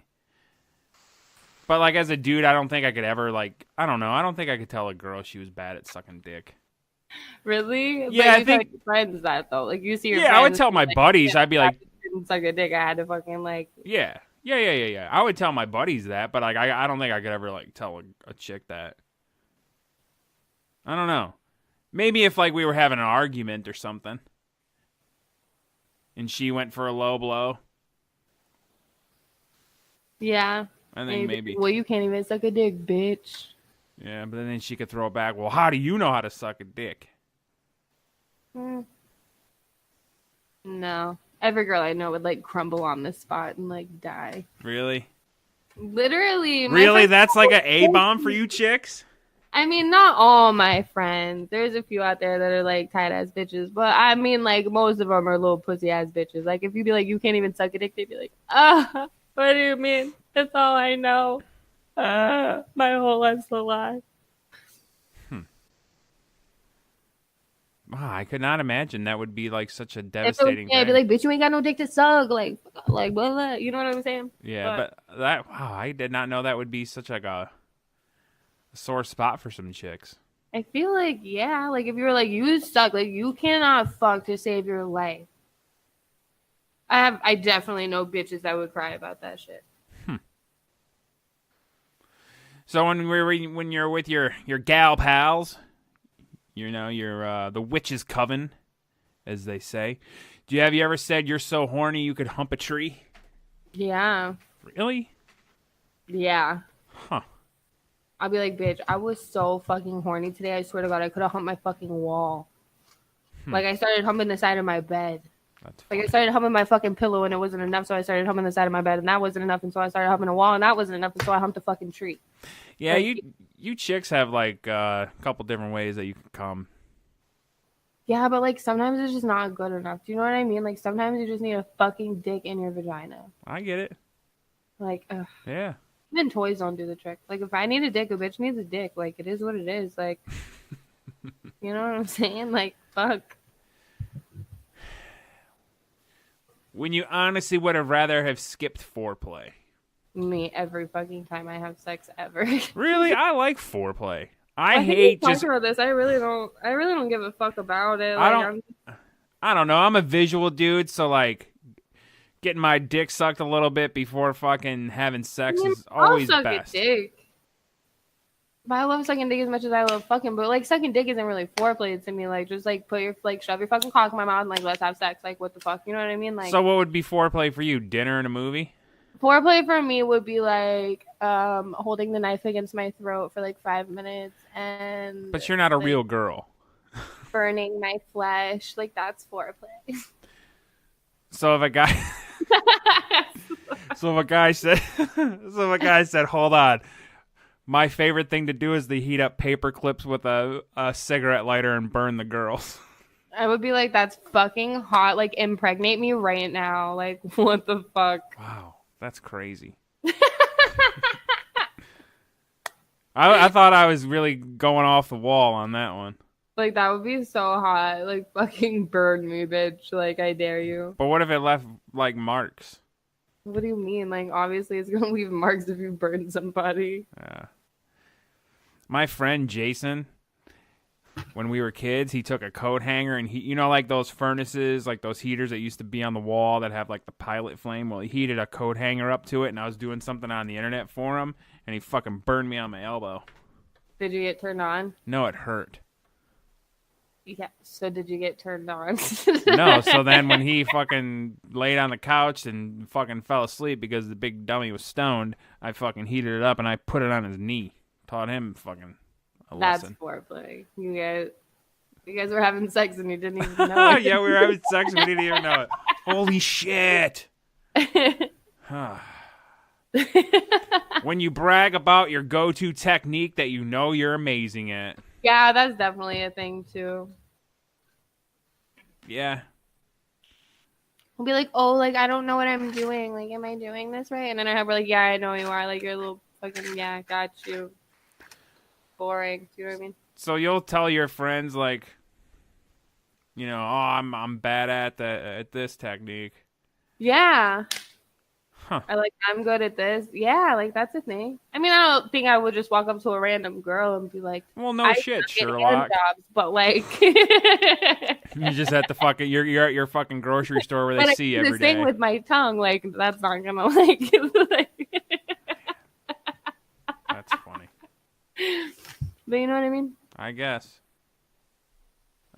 But like as a dude, I don't think I could ever I don't know. I don't think I could tell a girl she was bad at sucking dick. Really? Yeah, but I think- tell your friends that though. Like you see your Yeah, friends. I would tell my buddies. I'd be like, didn't suck a dick. I had to fucking like. yeah. I would tell my buddies that, but like I don't think I could ever tell a chick that. I don't know. Maybe if we were having an argument or something, and she went for a low blow. Yeah. I think maybe. Well, you can't even suck a dick, bitch. Yeah, but then she could throw it back. Well, how do you know how to suck a dick? No. Every girl I know would crumble on the spot and die. Really? Literally. my Really? friends- That's like an A-bomb for you chicks? I mean, not all my friends. There's a few out there that are tight ass bitches, but I mean, most of them are little pussy ass bitches. Like, if you be you can't even suck a dick, they'd be like, what do you mean? That's all I know. My whole life's a lie. Wow, I could not imagine that would be such a If it was devastating me, I'd be thing. like, bitch, you ain't got no dick to suck. Blah, blah. You know what I'm saying? Yeah, but wow, I did not know that would be such a sore spot for some chicks. I feel yeah, if you were you suck, you cannot fuck to save your life. I definitely know bitches that would cry about that shit. So when you're with your gal pals, you know, you're the witch's coven, as they say. Have you ever said you're so horny you could hump a tree? Yeah. Really? Yeah. Huh. I'll be like, bitch, I was so fucking horny today. I swear to God, I could have humped my fucking wall. I started humping the side of my bed. That's I started humping my fucking pillow and it wasn't enough, so I started humping the side of my bed and that wasn't enough, and so I started humping a wall and that wasn't enough, and so I humped a fucking tree. Yeah, you chicks have a couple different ways that you can come. Yeah, but sometimes it's just not good enough. Do you know what I mean? Sometimes you just need a fucking dick in your vagina. I get it. Ugh. Yeah. Even toys don't do the trick. If I need a dick, a bitch needs a dick. It is what it is. You know what I'm saying? Fuck. When you honestly would have rather have skipped foreplay. Me every fucking time I have sex ever. Really? I like foreplay. I think hate we just talked about this. I really don't give a fuck about it. I don't know. I'm a visual dude, so getting my dick sucked a little bit before fucking having sex is always I'll suck best. a dick. But I love sucking dick as much as I love fucking. But sucking dick isn't really foreplay to me. Just put your shove your fucking cock in my mouth and let's have sex. What the fuck? You know what I mean? So what would be foreplay for you? Dinner and a movie? Foreplay for me would be holding the knife against my throat for 5 minutes and. But you're not a real girl. Burning my flesh, that's foreplay. So if a guy, So a guy said, hold on. My favorite thing to do is to heat up paper clips with a cigarette lighter and burn the girls. I would be like, that's fucking hot. Like, impregnate me right now. Like, what the fuck? Wow, that's crazy. I thought I was really going off the wall on that one. Like, that would be so hot. Like, fucking burn me, bitch. Like, I dare you. But what if it left, like, marks? What do you mean? Like, obviously it's gonna leave marks if you burn somebody. Yeah. My friend Jason, when we were kids, he took a coat hanger and he, you know, like those furnaces, like those heaters that used to be on the wall that have like the pilot flame. Well, he heated a coat hanger up to it, and I was doing something on the internet for him, and he fucking burned me on my elbow. Did you get turned on? No, it hurt. Yeah. So did you get turned on? No. So then when he fucking laid on the couch and fucking fell asleep because the big dummy was stoned, I fucking heated it up and I put it on his knee. Taught him fucking a lesson. That's foreplay. You guys were having sex and you didn't even know it. Yeah, we were having sex and we didn't even know it. Holy shit. When you brag about your go-to technique that you know you're amazing at. Yeah, that's definitely a thing too. Yeah. We'll be like, oh, like, I don't know what I'm doing. Like, am I doing this right? And then I have, like, yeah, I know you are. Like, you're a little fucking, yeah, got you. Boring. Do you know what I mean? So you'll tell your friends, like, you know, oh, I'm bad at this technique. Yeah. Huh. I'm good at this. Yeah, like, that's a thing. I mean, I don't think I would just walk up to a random girl and be like, well, no shit, Sherlock. Jobs, but, like... You just at the fucking, you're at your fucking grocery store where they see you every day. The thing with my tongue, like, that's not gonna, like... That's funny. But you know what I mean? I guess.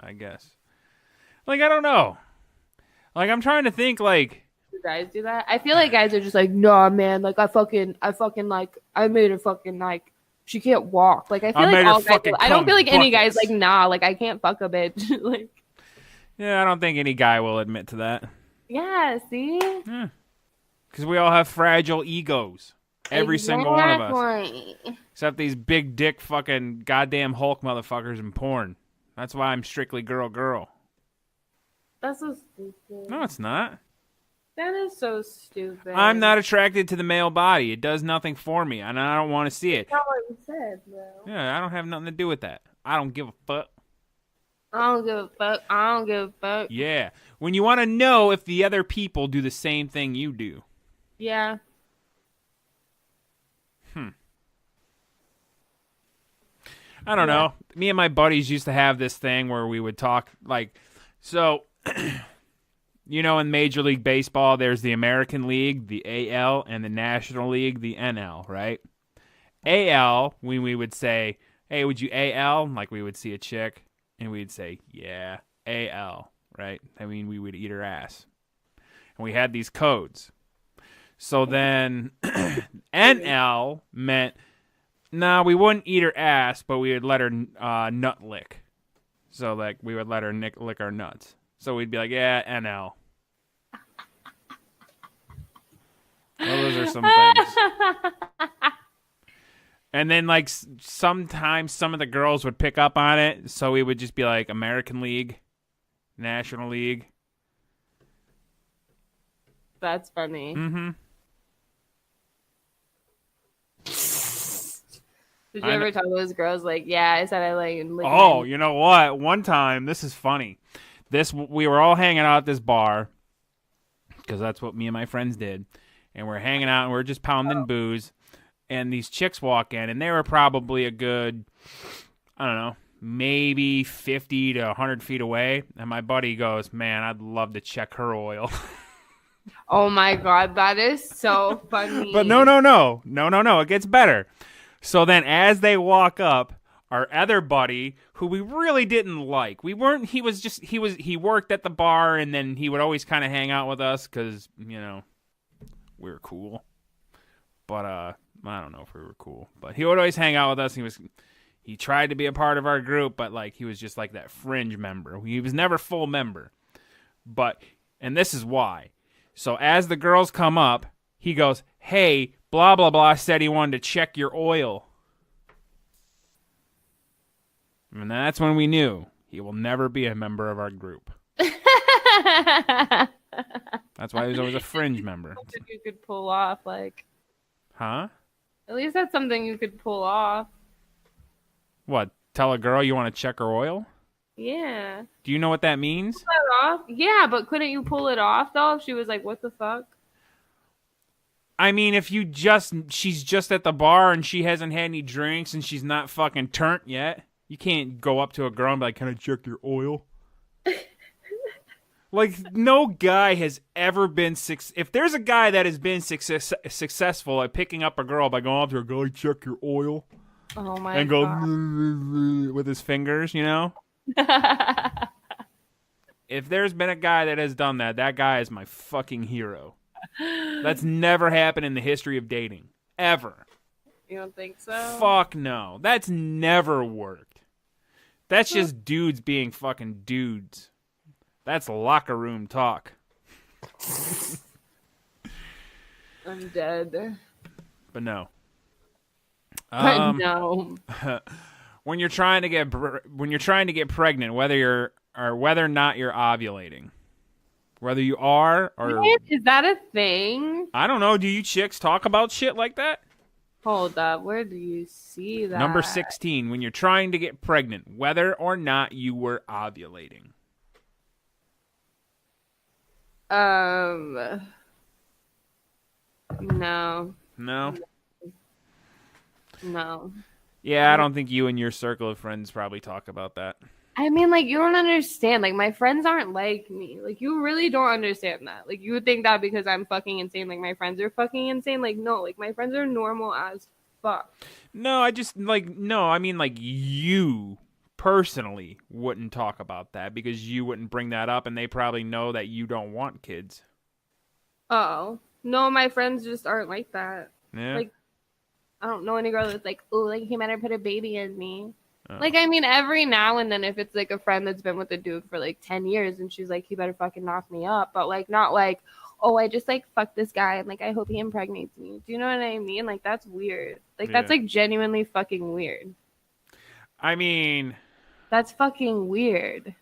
Like, I don't know. Like, I'm trying to think, like... Do guys do that? I feel like guys are just like, nah, man, like, I fucking, like, I made her fucking, like, she can't walk. Like, I feel like all guys... I don't feel like any guy's like, nah, like, I can't fuck a bitch. Like... Yeah, I don't think any guy will admit to that. Yeah, see? Yeah. Because we all have fragile egos. Every single one of us. Except these big dick fucking goddamn Hulk motherfuckers in porn. That's why I'm strictly girl. That's so stupid. No, it's not. That is so stupid. I'm not attracted to the male body. It does nothing for me, and I don't want to see it. That's not what you said, though. Yeah, I don't have nothing to do with that. I don't give a fuck. I don't give a fuck. Yeah. When you want to know if the other people do the same thing you do. Yeah. I don't know. Me and my buddies used to have this thing where we would talk, like, so, you know, in Major League Baseball, there's the American League, the AL, and the National League, the NL, right? AL, when we would say, hey, would you AL? Like, we would see a chick, and we'd say, yeah, AL, right? I mean, we would eat her ass. And we had these codes. So then NL meant, no, we wouldn't eat her ass, but we would let her nut lick. So, like, we would let her lick our nuts. So we'd be like, yeah, NL. Well, those are some things. And then, like, sometimes some of the girls would pick up on it, so we would just be like, American League, National League. That's funny. Mm-hmm. Did you ever tell those girls, like, yeah, I said I like... Oh, you know what? One time, this is funny. We were all hanging out at this bar, because that's what me and my friends did. And we're hanging out, and we're just pounding booze. And these chicks walk in, and they were probably a good, I don't know, maybe 50 to 100 feet away. And my buddy goes, man, I'd love to check her oil. Oh, my God. That is so funny. But no. It gets better. So then as they walk up, our other buddy, who we really didn't like, he worked at the bar, and then he would always kind of hang out with us because, you know, we were cool. But, I don't know if we were cool. But he would always hang out with us. He tried to be a part of our group, but, like, he was just like that fringe member. He was never full member. And this is why. So as the girls come up, he goes, hey, blah, blah, blah, said he wanted to check your oil. And that's when we knew he will never be a member of our group. That's why he was always a fringe member. Something you could pull off, like. Huh? At least that's something you could pull off. What? Tell a girl you want to check her oil? Yeah. Do you know what that means? Pull it off? Yeah, but couldn't you pull it off though? If she was like, "What the fuck?" I mean, if she's just at the bar and she hasn't had any drinks and she's not fucking turnt yet, you can't go up to a girl and be like, "Can I check your oil?" Like, no guy has ever been if there's a guy that has been successful at picking up a girl by going up to her, "Go check your oil," Oh my and go with his fingers, you know. If there's been a guy that has done that, that guy is my fucking hero. That's never happened in the history of dating. Ever. You don't think so? Fuck no. That's never worked. That's just dudes being fucking dudes. That's locker room talk. I'm dead. But no. No. When you're trying to get pregnant, whether or not you're ovulating, whether you are or Is that a thing? I don't know. Do you chicks talk about shit like that? Hold up. Where do you see that? Number 16. When you're trying to get pregnant, whether or not you were ovulating. No. No. No. Yeah, I don't think you and your circle of friends probably talk about that. I mean, like, you don't understand. Like, my friends aren't like me. Like, you really don't understand that. Like, you would think that because I'm fucking insane, like, my friends are fucking insane. Like, no. Like, my friends are normal as fuck. No, I mean, like, you personally wouldn't talk about that because you wouldn't bring that up and they probably know that you don't want kids. Oh. No, my friends just aren't like that. Yeah. Like, I don't know any girl that's like, oh, like, he better put a baby in me. Oh. Like, I mean, every now and then if it's, like, a friend that's been with a dude for, like, 10 years and she's like, he better fucking knock me up. But, like, not like, oh, I just, like, fucked this guy and, like, I hope he impregnates me. Do you know what I mean? Like, that's weird. Like, that's, like, genuinely fucking weird. I mean... That's fucking weird.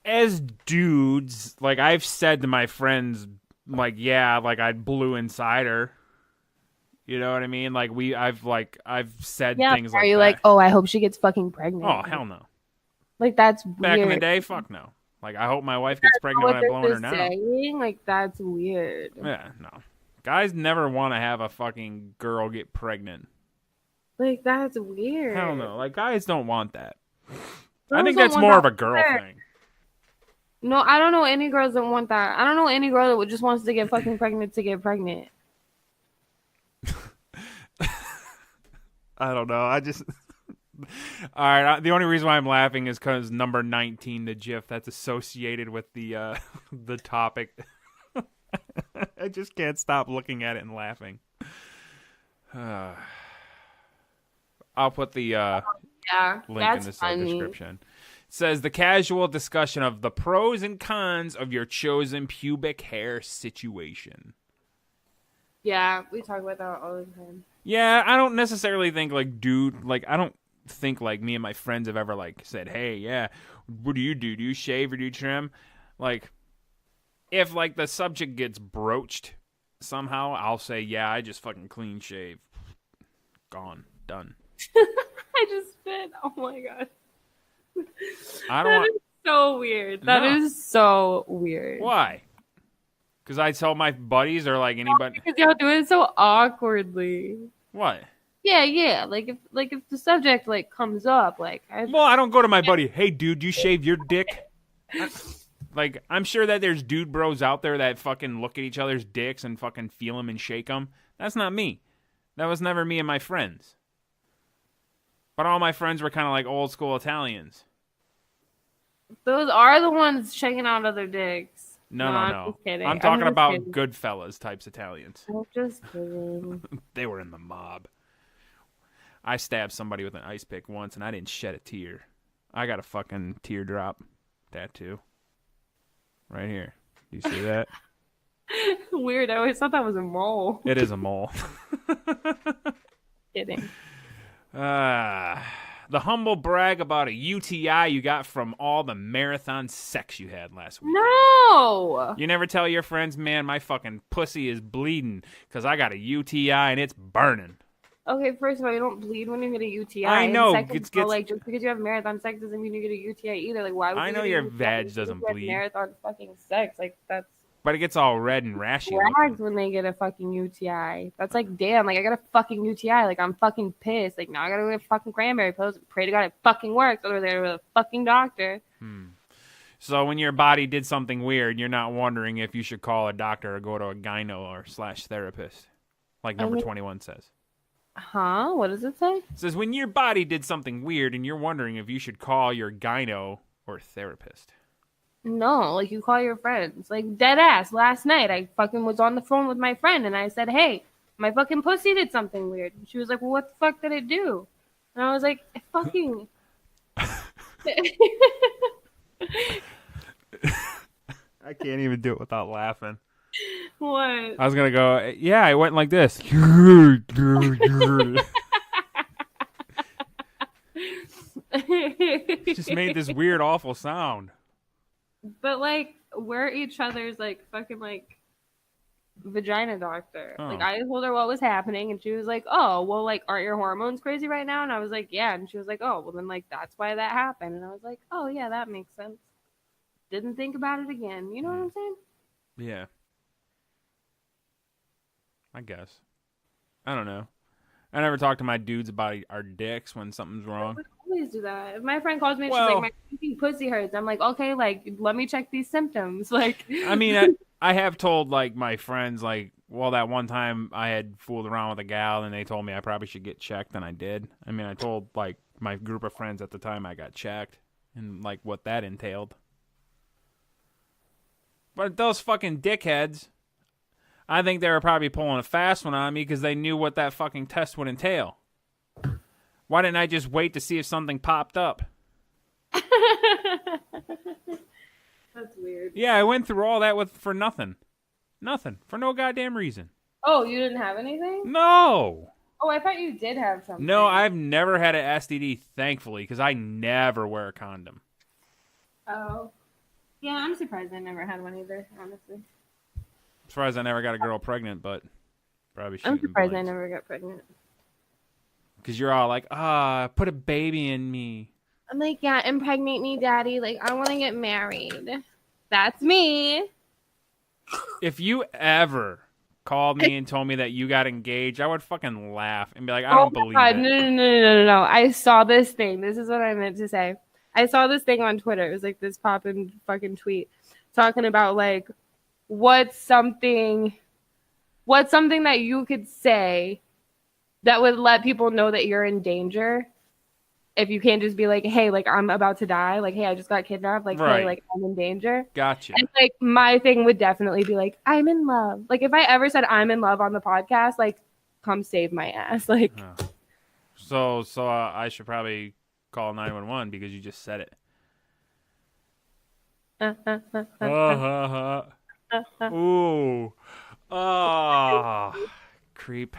As dudes, like, I've said to my friends, like, yeah, like, I blew inside her. You know what I mean? Like, I've said things like that. Are you like, oh, I hope she gets fucking pregnant? Oh, hell no. Like, that's weird. Back in the day, fuck no. Like, I hope my wife gets pregnant when I'm blowing her now. Saying? Like, that's weird. Yeah, no. Guys never want to have a fucking girl get pregnant. Like, that's weird. Hell no. Like, guys don't want that. Girls I think don't that's want more of that a girl either. thing. No, I don't know any girls that want that. I don't know any girl that just wants to get fucking pregnant to get pregnant. I don't know. I just... All right. The only reason why I'm laughing is because number 19, the GIF that's associated with the the topic. I just can't stop looking at it and laughing. I'll put the link in the description. It says the casual discussion of the pros and cons of your chosen pubic hair situation. Yeah, we talk about that all the time. Yeah, I don't necessarily think I don't think like me and my friends have ever like said, hey, yeah, what do? Do you shave or do you trim? Like, if like the subject gets broached somehow, I'll say, yeah, I just fucking clean shave. Gone. Done. I just spit. Oh my god. That is so weird. That is so weird. Why? Because I tell my buddies or like anybody. Because y'all do it so awkwardly. What? Yeah. Like if the subject like comes up, like I don't go to my buddy. Hey, dude, you shave your dick? Like, I'm sure that there's dude bros out there that fucking look at each other's dicks and fucking feel them and shake them. That's not me. That was never me and my friends. But all my friends were kind of like old school Italians. Those are the ones checking out other dicks. No. I'm just kidding. I'm talking about Goodfellas types Italians. I'm just kidding. They were in the mob. I stabbed somebody with an ice pick once, and I didn't shed a tear. I got a fucking teardrop tattoo. Right here. Do you see that? Weird. I always thought that was a mole. It is a mole. Kidding. The humble brag about a UTI you got from all the marathon sex you had last week. No. You never tell your friends, man, my fucking pussy is bleeding because I got a UTI and it's burning. Okay, first of all, you don't bleed when you get a UTI. I know. And second of all, like, just because you have marathon sex doesn't mean you get a UTI either. Like, why would I you know get a your UTI vag doesn't if you have bleed. Marathon fucking sex. Like, that's But it gets all red and rashy. rags when they get a fucking UTI. That's like, damn, like, I got a fucking UTI. Like, I'm fucking pissed. Like, now I gotta go get fucking cranberry pills. Pray to God it fucking works. Otherwise, I gotta go to the fucking doctor. So when your body did something weird, you're not wondering if you should call a doctor or go to a gyno or / therapist, like number 21 says. Huh? What does it say? It says when your body did something weird and you're wondering if you should call your gyno or therapist. No, like, you call your friends. Like, dead ass. Last night, I fucking was on the phone with my friend, and I said, hey, my fucking pussy did something weird. And she was like, well, what the fuck did it do? And I was like, it fucking... I can't even do it without laughing. What? I was going to go, yeah, I went like this. Just made this weird, awful sound. But, like, we're each other's, like, fucking, like, vagina doctor. Oh. Like, I told her what was happening, and she was like, oh, well, like, aren't your hormones crazy right now? And I was like, yeah. And she was like, oh, well, then, like, that's why that happened. And I was like, oh, yeah, that makes sense. Didn't think about it again. You know what I'm saying? Yeah. I guess. I don't know. I never talk to my dudes about our dicks when something's wrong. I always do that. If my friend calls me and Well- she's like, my fucking pussy hurts, I'm like, okay, like, let me check these symptoms. Like, I mean, I have told, like, my friends, like, well, that one time I had fooled around with a gal and they told me I probably should get checked, and I did. I mean, I told, like, my group of friends at the time I got checked and, like, what that entailed. But those fucking dickheads, I think they were probably pulling a fast one on me because they knew what that fucking test would entail. Why didn't I just wait to see if something popped up? that's weird. Yeah, I went through all that for nothing. Nothing. For no goddamn reason. Oh, you didn't have anything? No. Oh, I thought you did have something. No, I've never had an STD, thankfully, because I never wear a condom. Oh. Yeah, I'm surprised I never had one either, honestly. As far as I never got a girl pregnant, but probably shooting I'm surprised blanks. I never got pregnant. Because you're all like, put a baby in me. I'm like, yeah, impregnate me, daddy. Like, I want to get married. That's me. If you ever called me and told me that you got engaged, I would fucking laugh and be like, I don't believe it. No. I saw this thing. This is what I meant to say. I saw this thing on Twitter. It was like this poppin' fucking tweet talking about, like, what's something that you could say that would let people know that you're in danger if you can't just be like, hey, like, I'm about to die. Like, hey, I just got kidnapped. Like, Right. hey, like, I'm in danger. Gotcha. And, like, my thing would definitely be like, I'm in love. Like, if I ever said I'm in love on the podcast, like, come save my ass. Like, So I should probably call 911 because you just said it. Ooh. Creep.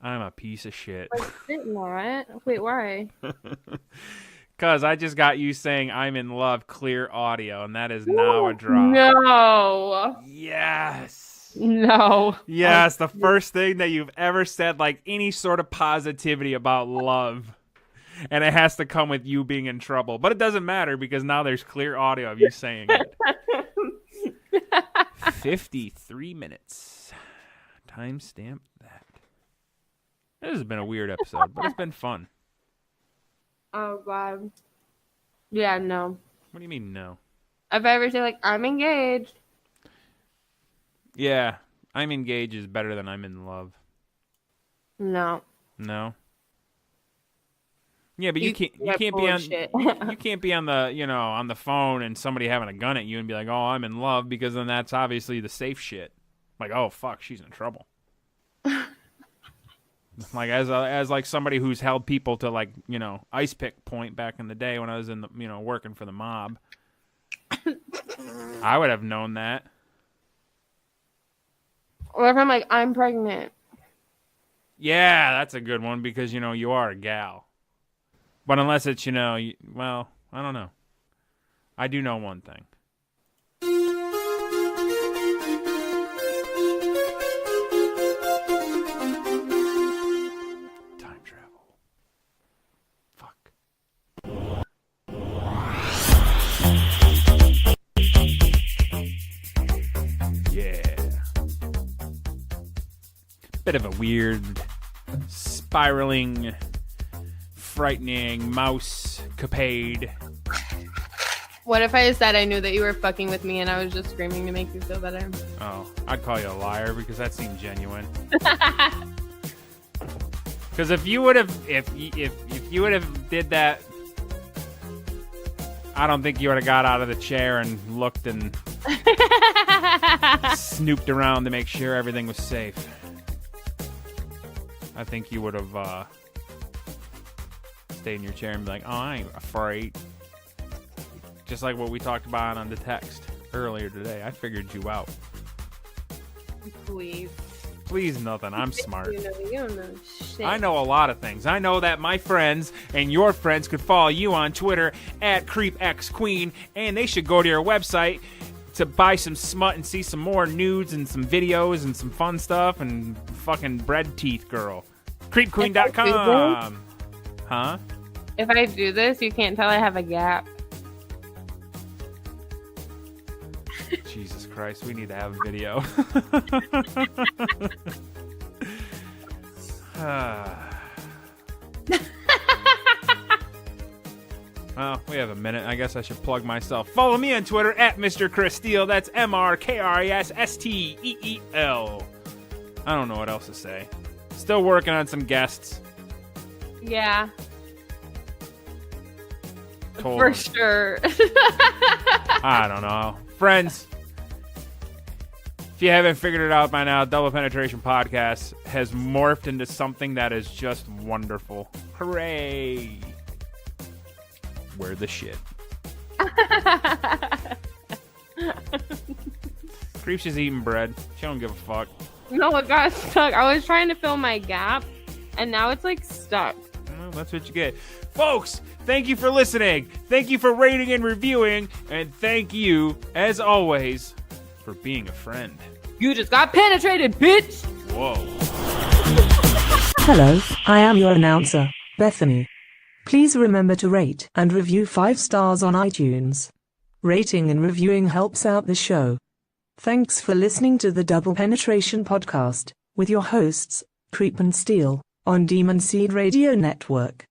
I'm a piece of shit. not. Wait, why? Because I just got you saying I'm in love, clear audio, and that is now a drop. No. Yes. No. Yes, the first thing that you've ever said, like any sort of positivity about love. And it has to come with you being in trouble. But it doesn't matter because now there's clear audio of you saying it. 53 minutes. Timestamp that. This has been a weird episode, but it's been fun. Oh, God. Yeah, no. What do you mean, no? If I ever say, like, I'm engaged. Yeah, I'm engaged is better than I'm in love. No. No? Yeah, but you can't be bullshit. on you can't be on the on the phone and somebody having a gun at you and be like, oh, I'm in love, because then that's obviously the safe shit. Like, oh fuck, she's in trouble. Like as like somebody who's held people to, like, ice pick point back in the day when I was in the working for the mob. I would have known that. Or if I'm like, I'm pregnant. Yeah, that's a good one because, you are a gal. But unless it's, well, I don't know. I do know one thing. Time travel. Fuck. Yeah. Bit of a weird, spiraling, frightening mouse capade. What if I said I knew that you were fucking with me and I was just screaming to make you feel better? Oh, I'd call you a liar because that seemed genuine. Because if you would have did that, I don't think you would have got out of the chair and looked and snooped around to make sure everything was safe. I think you would have stayed in your chair and be like, oh, I ain't afraid. Just like what we talked about on the text earlier today. I figured you out. Please. Please nothing. I'm smart. You don't know shit. I know a lot of things. I know that my friends and your friends could follow you on Twitter at CreepXQueen, and they should go to your website to buy some smut and see some more nudes and some videos and some fun stuff and fucking bread teeth girl. CreepQueen.com. Huh? If I do this, you can't tell I have a gap. Jesus Christ, we need to have a video. Well, we have a minute. I guess I should plug myself. Follow me on Twitter at Mr. Chris Steele. That's MrKrisSteel. I don't know what else to say. Still working on some guests. Yeah. Told For them. sure. I don't know. Friends, if you haven't figured it out by now, Double Penetration Podcast has morphed into something that is just wonderful. Hooray! We're the shit. Creep's just eating bread. She don't give a fuck. No, it got stuck. I was trying to fill my gap, and now it's like stuck. Well, that's what you get. Folks, thank you for listening. Thank you for rating and reviewing. And thank you, as always, for being a friend. You just got penetrated, bitch! Whoa. Hello, I am your announcer, Bethany. Please remember to rate and review 5 stars on iTunes. Rating and reviewing helps out the show. Thanks for listening to the Double Penetration Podcast with your hosts, Creep and Steele, on Demon Seed Radio Network.